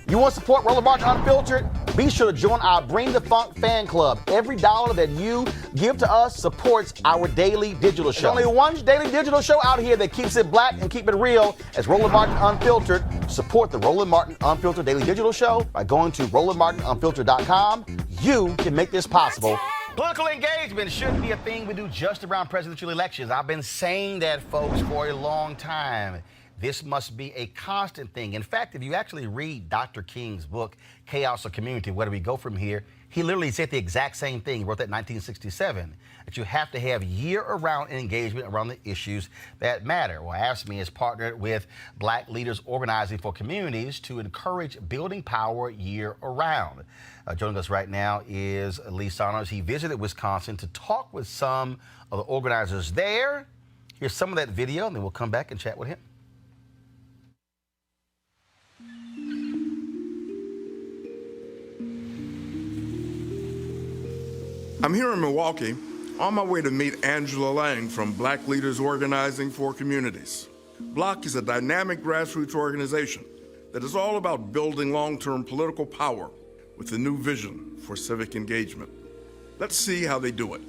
You want to support Roland Martin Unfiltered? Be sure to join our Bring the Funk fan club. Every dollar that you give to us supports our daily digital show. There's only one daily digital show out here that keeps it black and keep it real as Roland Martin Unfiltered. Support the Roland Martin Unfiltered daily digital show by going to RolandMartinUnfiltered.com. You can make this possible. Political engagement shouldn't be a thing we do just around presidential elections. I've been saying that, folks, for a long time. This must be a constant thing. In fact, if you actually read Dr. King's book, Chaos or Community, Where Do We Go From Here? He literally said the exact same thing. He wrote that in 1967, that you have to have year-round engagement around the issues that matter. Well, AFSCME has partnered with Black Leaders Organizing for Communities to encourage building power year-round. Joining us right now is Saunders. He visited Wisconsin to talk with some of the organizers there. Here's some of that video, and then we'll come back and chat with him. I'm here in Milwaukee on my way to meet Angela Lang from Black Leaders Organizing for Communities. BLOC is a dynamic grassroots organization that is all about building long-term political power with a new vision for civic engagement. Let's see how they do it.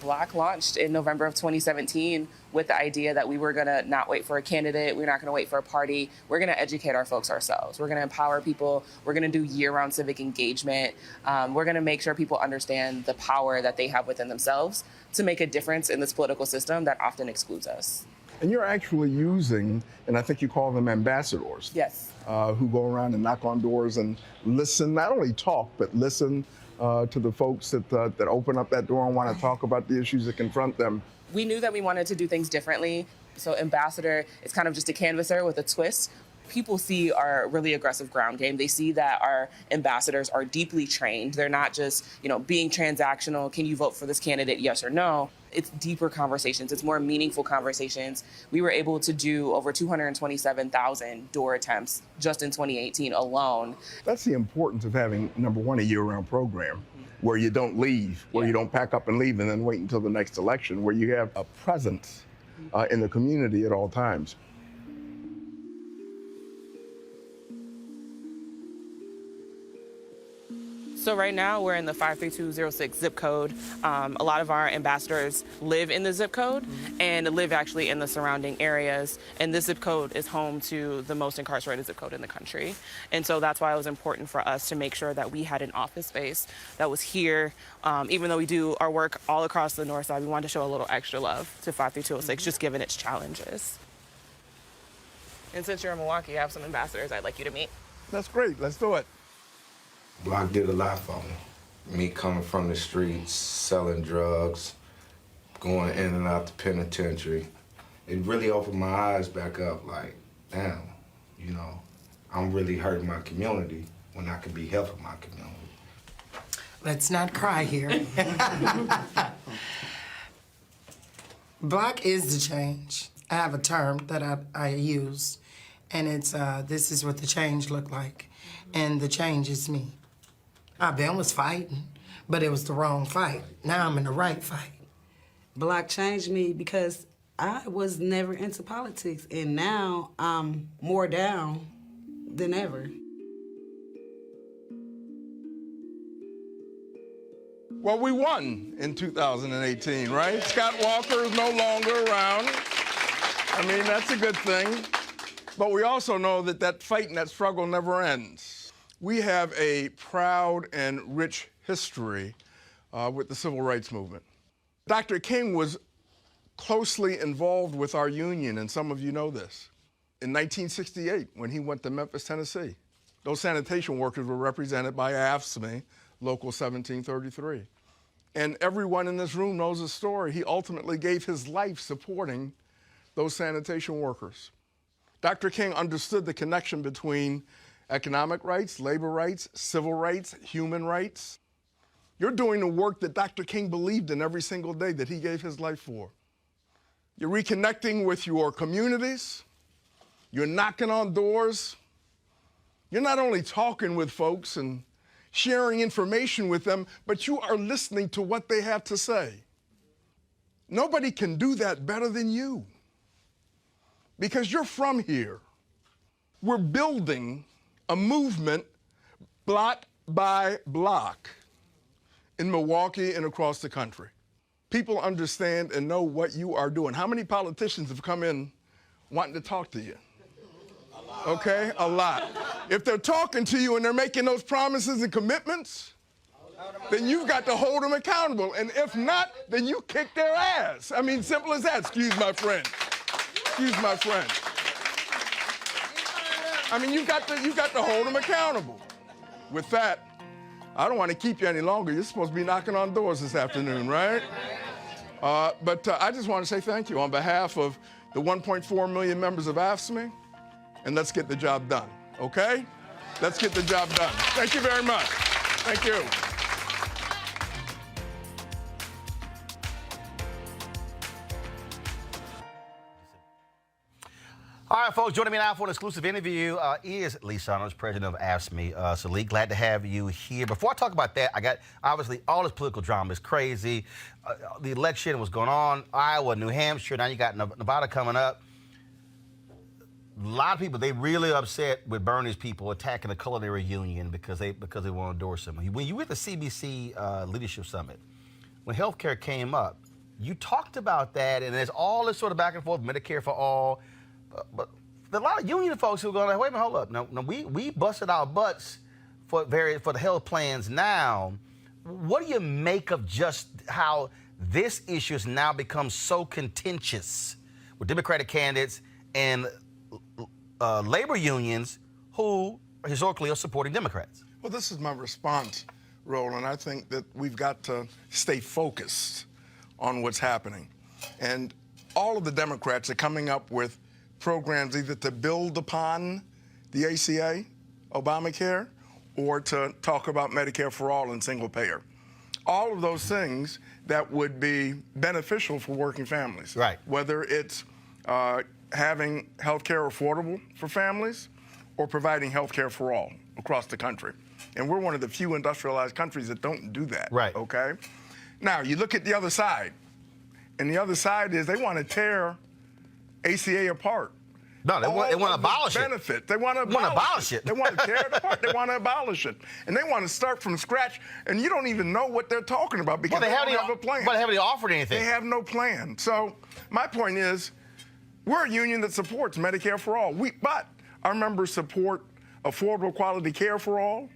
BLOC launched in November of 2017 with the idea that we were going to not wait for a candidate, we're not going to wait for a party, we're going to educate our folks ourselves. We're going to empower people, we're going to do year-round civic engagement, we're going to make sure people understand the power that they have within themselves to make a difference in this political system that often excludes us. And you're actually using, and I think you call them ambassadors. Yes. Who go around and knock on doors and listen, not only talk, but listen to the folks that open up that door and want to talk about the issues that confront them. We knew that we wanted to do things differently. So ambassador is kind of just a canvasser with a twist. People see our really aggressive ground game. They see that our ambassadors are deeply trained. They're not just, being transactional. Can you vote for this candidate? Yes or no. It's deeper conversations. It's more meaningful conversations. We were able to do over 227,000 door attempts just in 2018 alone. That's the importance of having, number one, a year-round program where you don't leave, where you don't pack up and leave and then wait until the next election, where you have a presence in the community at all times. So right now we're in the 53206 zip code. A lot of our ambassadors live in the zip code and live actually in the surrounding areas. And this zip code is home to the most incarcerated zip code in the country. And so that's why it was important for us to make sure that we had an office space that was here. Even though we do our work all across the north side, we wanted to show a little extra love to 53206, just given its challenges. And since you're in Milwaukee, I have some ambassadors I'd like you to meet. That's great. Let's do it. BLOC did a lot for me. Me coming from the streets, selling drugs, going in and out the penitentiary. It really opened my eyes back up, like, damn, I'm really hurting my community when I could be helping my community. Let's not cry here. BLOC is the change. I have a term that I use, and it's, this is what the change looked like, and the change is me. Ben was fighting, but it was the wrong fight. Now I'm in the right fight. BLOC changed me because I was never into politics, and now I'm more down than ever. Well, we won in 2018, right? Scott Walker is no longer around. I mean, that's a good thing. But we also know that that fight and that struggle never ends. We have a proud and rich history with the civil rights movement. Dr. King was closely involved with our union, and some of you know this. In 1968, when he went to Memphis, Tennessee, those sanitation workers were represented by AFSCME, Local 1733. And everyone in this room knows the story. He ultimately gave his life supporting those sanitation workers. Dr. King understood the connection between economic rights, labor rights, civil rights, human rights. You're doing the work that Dr. King believed in every single day that he gave his life for. You're reconnecting with your communities. You're knocking on doors. You're not only talking with folks and sharing information with them, but you are listening to what they have to say. Nobody can do that better than you because you're from here. We're building a movement block by block in Milwaukee and across the country. People understand and know what you are doing. How many politicians have come in wanting to talk to you? Okay, a lot. If they're talking to you and they're making those promises and commitments, then you've got to hold them accountable. And if not, then you kick their ass. I mean, simple as that. Excuse my friend. Excuse my friend. I mean, you've got to hold them accountable. With that, I don't want to keep you any longer. You're supposed to be knocking on doors this afternoon, right? But I just want to say thank you on behalf of the 1.4 million members of AFSCME, and let's get the job done, okay? Let's get the job done. Thank you very much. Thank you. All right, folks, joining me now for an exclusive interview is Lee Saunders, President of AFSCME. So, Lee, glad to have you here. Before I talk about that, I got, obviously, all this political drama is crazy. The election was going on, Iowa, New Hampshire, now you got Nevada coming up. A lot of people, they really upset with Bernie's people attacking the culinary union because they want to endorse him. When you were at the CBC Leadership Summit, when healthcare came up, you talked about that, and there's all this sort of back and forth, Medicare for all. But there are a lot of union folks who are going, wait a minute, hold up. Now we busted our butts for the health plans now. What do you make of just how this issue has now become so contentious with Democratic candidates and labor unions who historically are supporting Democrats? Well, this is my response, Roland. I think that we've got to stay focused on what's happening. And all of the Democrats are coming up with programs either to build upon the ACA, Obamacare, or to talk about Medicare for all and single payer. All of those things that would be beneficial for working families. Right. Whether it's having health care affordable for families or providing health care for all across the country. And we're one of the few industrialized countries that don't do that. Right. Okay? Now, you look at the other side, and the other side is they want to tear ACA apart. No, they want to abolish it. Benefit. They want to abolish it. They want to tear it apart. They want to abolish it. And they want to start from scratch, and you don't even know what they're talking about because they don't have a plan. But they haven't offered anything. They have no plan. So my point is, we're a union that supports Medicare for all. But our members support affordable quality care for all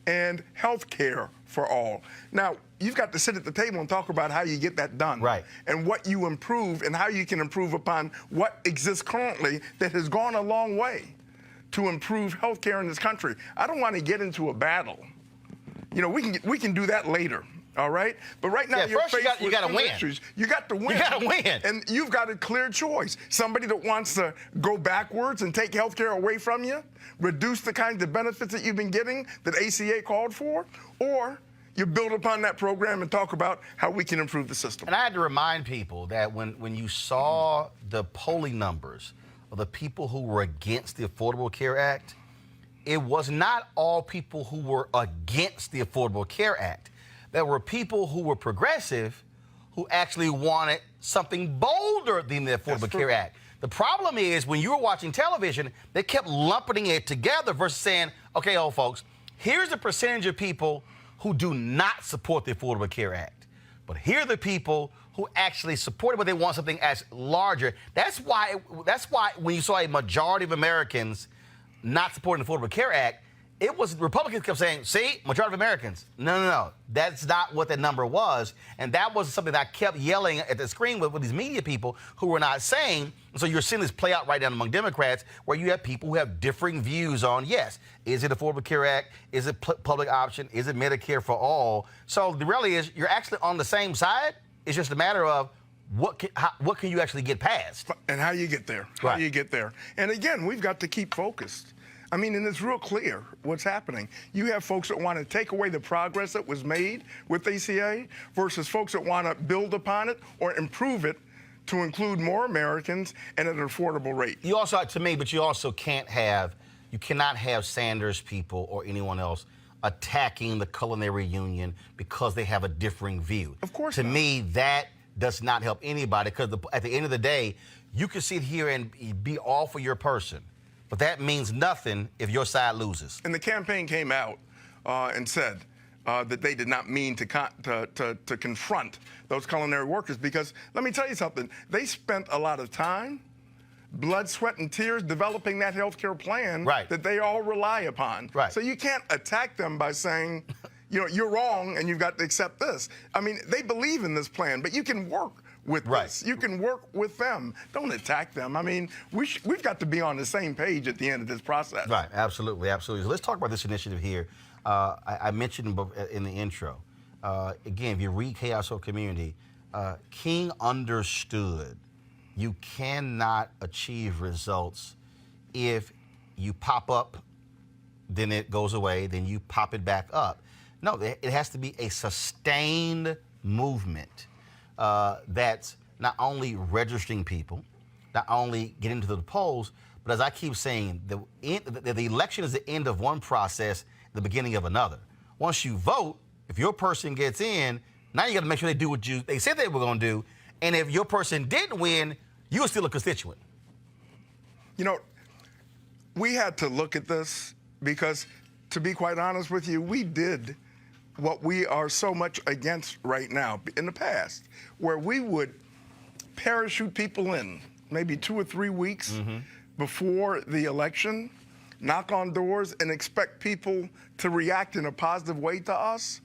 and health care for all. Now, you've got to sit at the table and talk about how you get that done. Right. And what you improve and how you can improve upon what exists currently that has gone a long way to improve health care in this country. I don't want to get into a battle. You know, we can do that later. All right? But right now, you're faced with two issues. You got to win. You got to win. And you've got a clear choice. Somebody that wants to go backwards and take health care away from you, reduce the kinds of benefits that you've been getting that ACA called for, or you build upon that program and talk about how we can improve the system. And I had to remind people that when you saw the polling numbers of the people who were against the Affordable Care Act, it was not all people who were against the Affordable Care Act. There were people who were progressive who actually wanted something bolder than the Affordable Care Act. The problem is when you were watching television, they kept lumping it together versus saying, okay, old folks, here's the percentage of people who do not support the Affordable Care Act. But here are the people who actually support it, but they want something as larger. That's why when you saw a majority of Americans not supporting the Affordable Care Act, it was Republicans kept saying, see, majority of Americans. No. That's not what that number was. And that was something that I kept yelling at the screen with these media people who were not saying. So you're seeing this play out right now among Democrats where you have people who have differing views on, yes, is it Affordable Care Act? Is it public option? Is it Medicare for all? So the reality is you're actually on the same side. It's just a matter of what can you actually get past? And how you get there. How you get there. And again, we've got to keep focused. I mean, and it's real clear what's happening. You have folks that want to take away the progress that was made with ACA versus folks that want to build upon it or improve it to include more Americans and at an affordable rate. You also, to me, but you also cannot have Sanders people or anyone else attacking the culinary union because they have a differing view. Of course To not. me, that does not help anybody because at the end of the day, you can sit here and be all for your person. but that means nothing if your side loses. And the campaign came out and said that they did not mean to confront those culinary workers, because let me tell you something, they spent a lot of time, blood, sweat, and tears developing that health care plan that they all rely upon. So you can't attack them by saying, you know, you're wrong and you've got to accept this. I mean, they believe in this plan, but you can work with this. You can work with them. Don't attack them. I mean, we've got to be on the same page at the end of this process. Right, absolutely, absolutely. So let's talk about this initiative here. I mentioned in the intro. Again, if you read Chaos or Community, King understood you cannot achieve results if you pop up, then it goes away, then you pop it back up. No, it has to be a sustained movement that's not only registering people, not only getting to the polls, but as I keep saying, the election is the end of one process, the beginning of another. Once you vote, if your person gets in, now you got to make sure they do what they said they were going to do. And if your person didn't win, you were still a constituent. You know, we had to look at this because, to be quite honest with you, we did what we are so much against right now in the past, where we would parachute people in maybe 2 or 3 weeks before the election, knock on doors and expect people to react in a positive way to us.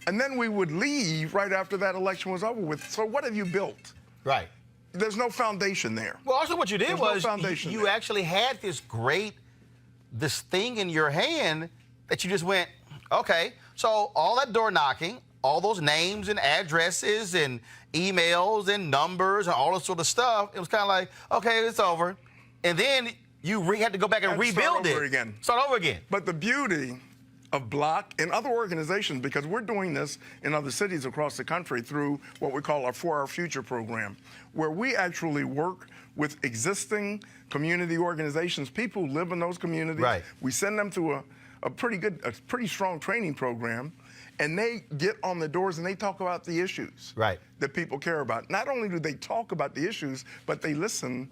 And then we would leave right after that election was over with. So what have you built? Right. There's no foundation there. Well, also what you did was you there. actually had this thing in your hand that you just went, okay, so all that door knocking, all those names and addresses and emails and numbers and all this sort of stuff, it was kind of like, okay, it's over. And then you had to go back and rebuild it. Start over again. But the beauty of BLOC and other organizations, because we're doing this in other cities across the country through what we call our For Our Future program, where we actually work with existing community organizations, people who live in those communities. We send them through a pretty strong training program, and they get on the doors and they talk about the issues that people care about. Not only do they talk about the issues, but they listen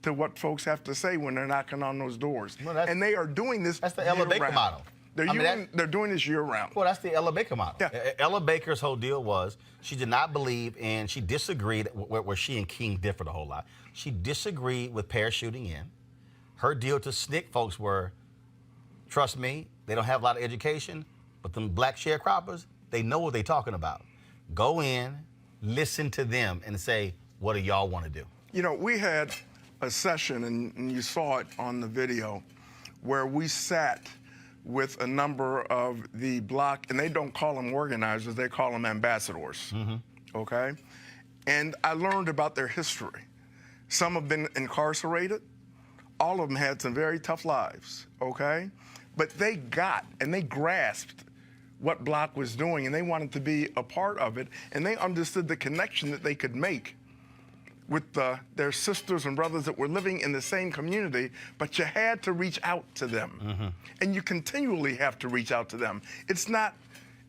to what folks have to say when they're knocking on those doors. Well, and they are doing this That's the Ella Baker model. They're doing this year-round. Well, that's the Ella Baker model. Yeah. Ella Baker's whole deal was she did not believe in, she disagreed, where she and King differed a whole lot. She disagreed with parachuting in. Her deal to SNCC folks were, trust me, they don't have a lot of education, but them black sharecroppers, they know what they're talking about. Go in, listen to them, and say, what do y'all want to do? You know, we had a session, and you saw it on the video, where we sat with a number of the BLOC, and they don't call them organizers, they call them ambassadors, okay? And I learned about their history. Some have been incarcerated. All of them had some very tough lives, okay? But they got and they grasped what BLOC was doing, and they wanted to be a part of it, and they understood the connection that they could make with their sisters and brothers that were living in the same community, but you had to reach out to them. And you continually have to reach out to them. It's not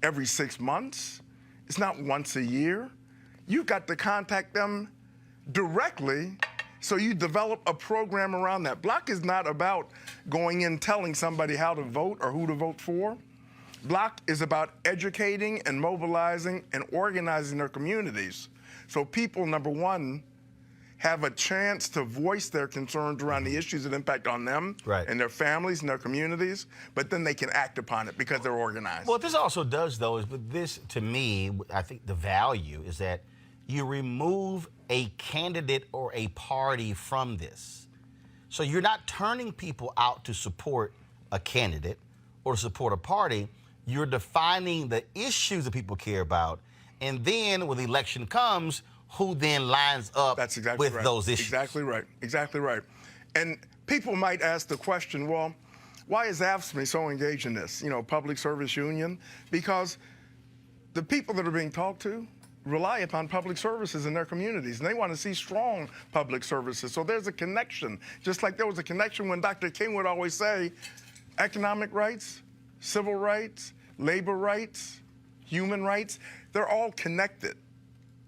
every 6 months. It's not once a year. You've got to contact them directly, so you develop a program around that. BLOC is not about going in telling somebody how to vote or who to vote for. BLOC is about educating and mobilizing and organizing their communities so people, number one, have a chance to voice their concerns around the issues that impact on them and their families and their communities, but then they can act upon it because they're organized. Well, what this also does, though, is this, to me, I think the value is that you remove a candidate or a party from this. So you're not turning people out to support a candidate or to support a party. You're defining the issues that people care about, and then when the election comes, who then lines up with those issues. Exactly right. Exactly right. And people might ask the question, well, why is AFSCME so engaged in this, you know, public service union? Because the people that are being talked to rely upon public services in their communities, and they want to see strong public services. So there's a connection, just like there was a connection when Dr. King would always say, economic rights, civil rights, labor rights, human rights, they're all connected.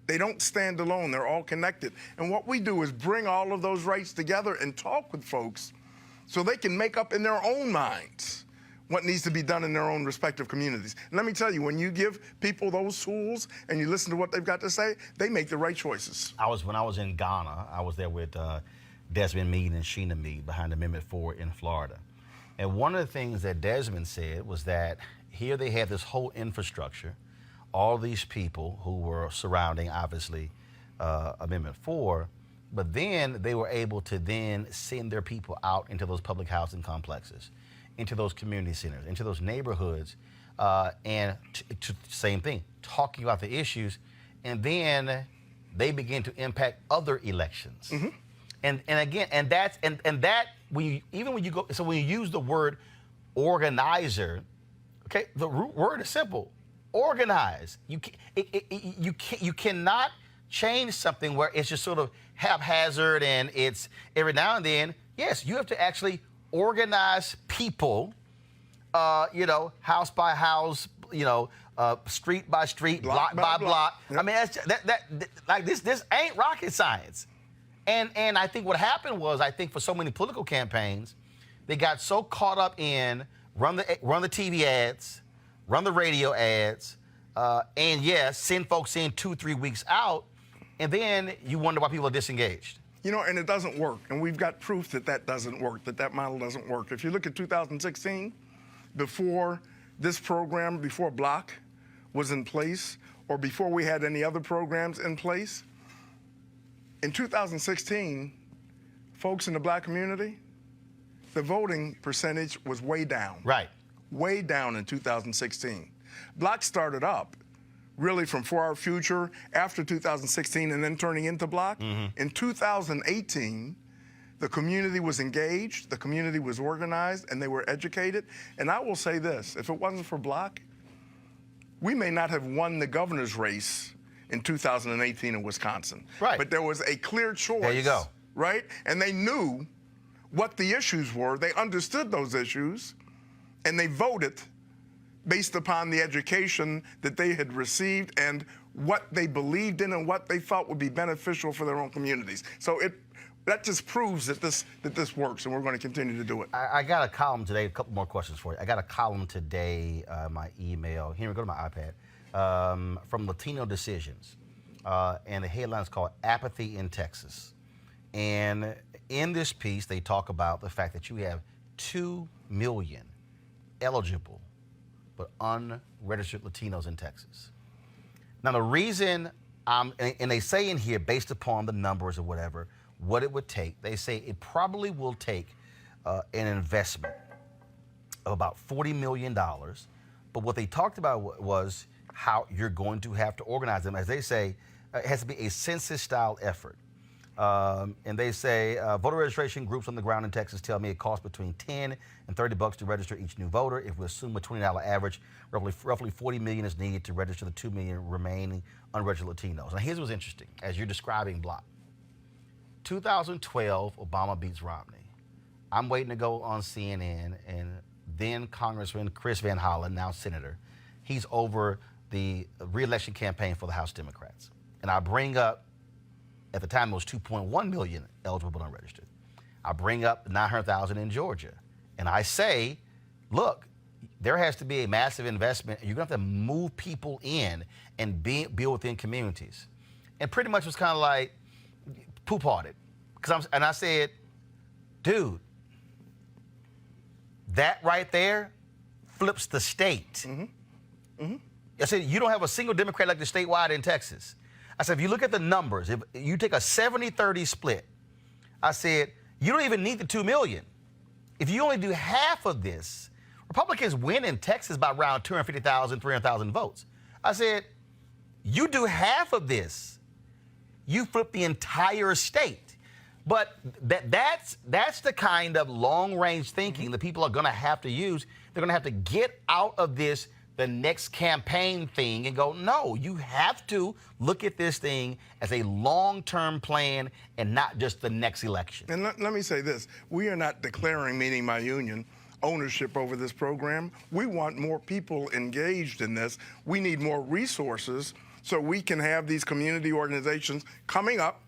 They don't stand alone, they're all connected. And what we do is bring all of those rights together and talk with folks so they can make up in their own minds what needs to be done in their own respective communities. And let me tell you, when you give people those tools and you listen to what they've got to say, they make the right choices. When I was in Ghana, I was there with Desmond Meade and Sheena Meade behind Amendment 4 in Florida. And one of the things that Desmond said was that here they had this whole infrastructure, all these people who were surrounding, obviously, Amendment 4, but then they were able to then send their people out into those public housing complexes, into those community centers, into those neighborhoods, and same thing, talking about the issues, and then they begin to impact other elections. Mm-hmm. And again, and that when you use the word organizer, okay, the root word is simple, organize. You cannot change something where it's just sort of haphazard and it's every now and then. Yes, you have to actually organize people, house by house, street by street, block by block. Yep. I mean, that's this ain't rocket science. And I think what happened was, I think for so many political campaigns, they got so caught up in run the TV ads, run the radio ads, and yes, send folks in 2-3 weeks out, and then you wonder why people are disengaged. And it doesn't work. And we've got proof that doesn't work, that model doesn't work. If you look at 2016, before this program, before BLOC was in place, or before we had any other programs in place, in 2016, folks in the black community, the voting percentage was way down. Right. Way down in 2016. BLOC started up really from For Our Future after 2016 and then turning into BLOC. Mm-hmm. In 2018, the community was engaged, the community was organized, and they were educated. And I will say this, if it wasn't for BLOC, we may not have won the governor's race in 2018 in Wisconsin. Right. But there was a clear choice. There you go. Right? And they knew what the issues were. They understood those issues, and they voted based upon the education that they had received and what they believed in and what they felt would be beneficial for their own communities. So that just proves that this works, and we're going to continue to do it. I got a column today, a couple more questions for you. I got a column today, my email. Here, go to my iPad, from Latino Decisions. And the headline's called Apathy in Texas. And in this piece, they talk about the fact that you have 2 million eligible but unregistered Latinos in Texas. Now, the reason, and they say in here, based upon the numbers or whatever, what it would take, they say it probably will take an investment of about $40 million. But what they talked about was how you're going to have to organize them. As they say, it has to be a census-style effort. And they say voter registration groups on the ground in Texas tell me it costs between $10 and $30 to register each new voter. If we assume a $20 average, roughly $40 million is needed to register the 2 million remaining unregistered Latinos. Now, here's what's interesting, as you're describing BLOC. 2012, Obama beats Romney. I'm waiting to go on CNN, and then Congressman Chris Van Hollen, now Senator, he's over the re-election campaign for the House Democrats. And I bring up, at the time, it was 2.1 million eligible but unregistered. I bring up 900,000 in Georgia. And I say, look, there has to be a massive investment. You're going to have to move people in and build within communities. And pretty much was kind of like poo-pawed it. And I said, dude, that right there flips the state. Mm-hmm. Mm-hmm. I said, you don't have a single Democrat elected statewide in Texas. I said, if you look at the numbers, if you take a 70-30 split, I said, you don't even need the 2 million. If you only do half of this, Republicans win in Texas by around 250,000, 300,000 votes. I said, you do half of this, you flip the entire state. But that's the kind of long-range thinking that people are going to have to use. They're going to have to get out of this the next campaign thing and go, no, you have to look at this thing as a long-term plan and not just the next election. And let me say this. We are not declaring, meaning my union, ownership over this program. We want more people engaged in this. We need more resources so we can have these community organizations coming up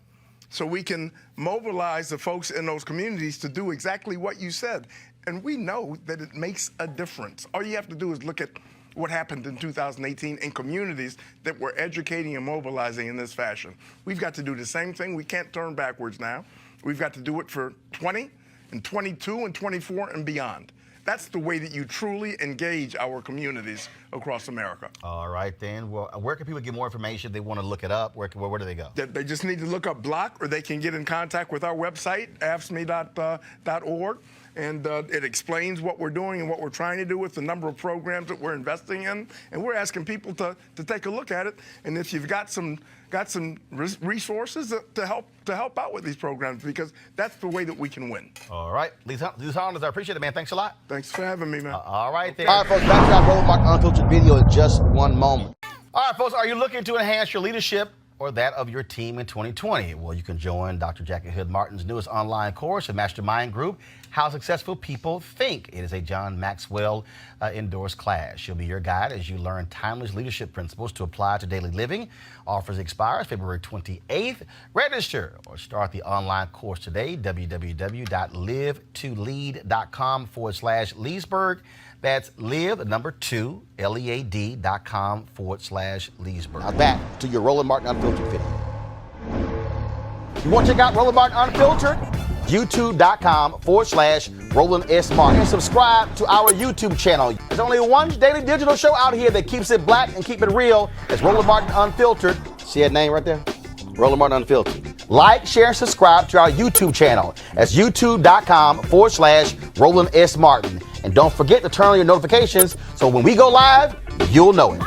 so we can mobilize the folks in those communities to do exactly what you said. And we know that it makes a difference. All you have to do is look at what happened in 2018 in communities that were educating and mobilizing in this fashion. We've got to do the same thing. We can't turn backwards now. We've got to do it for 20 and 22 and 24 and beyond. That's the way that you truly engage our communities across America. All right, then. Well, where can people get more information if they want to look it up? Where do they go? They just need to look up BLOC, or they can get in contact with our website, AFSCME.org. And it explains what we're doing and what we're trying to do with the number of programs that we're investing in. And we're asking people to take a look at it. And if you've got some resources to help out with these programs, because that's the way that we can win. All right. Lee Saunders, I appreciate it, man. Thanks a lot. Thanks for having me, man. All right, then. Okay. All right, folks, back to our Roland Martin Unfiltered video in just one moment. All right, folks, are you looking to enhance your leadership or that of your team in 2020? Well, you can join Dr. Jackie Hood Martin's newest online course, a mastermind group, How Successful People Think. It is a John Maxwell endorsed class. She'll be your guide as you learn timeless leadership principles to apply to daily living. Offers expires February 28th. Register or start the online course today, www.live2lead.com/Leesburg. That's live2lead.com/Leesburg. Now back to your Roland Martin Unfiltered video. You want to check out Roland Martin Unfiltered? YouTube.com/Roland S. Martin. And subscribe to our YouTube channel. There's only one daily digital show out here that keeps it black and keep it real. It's Roland Martin Unfiltered. See that name right there? Roland Martin Unfiltered. Like, share, and subscribe to our YouTube channel. That's youtube.com/Roland S. Martin. And don't forget to turn on your notifications so when we go live, you'll know it.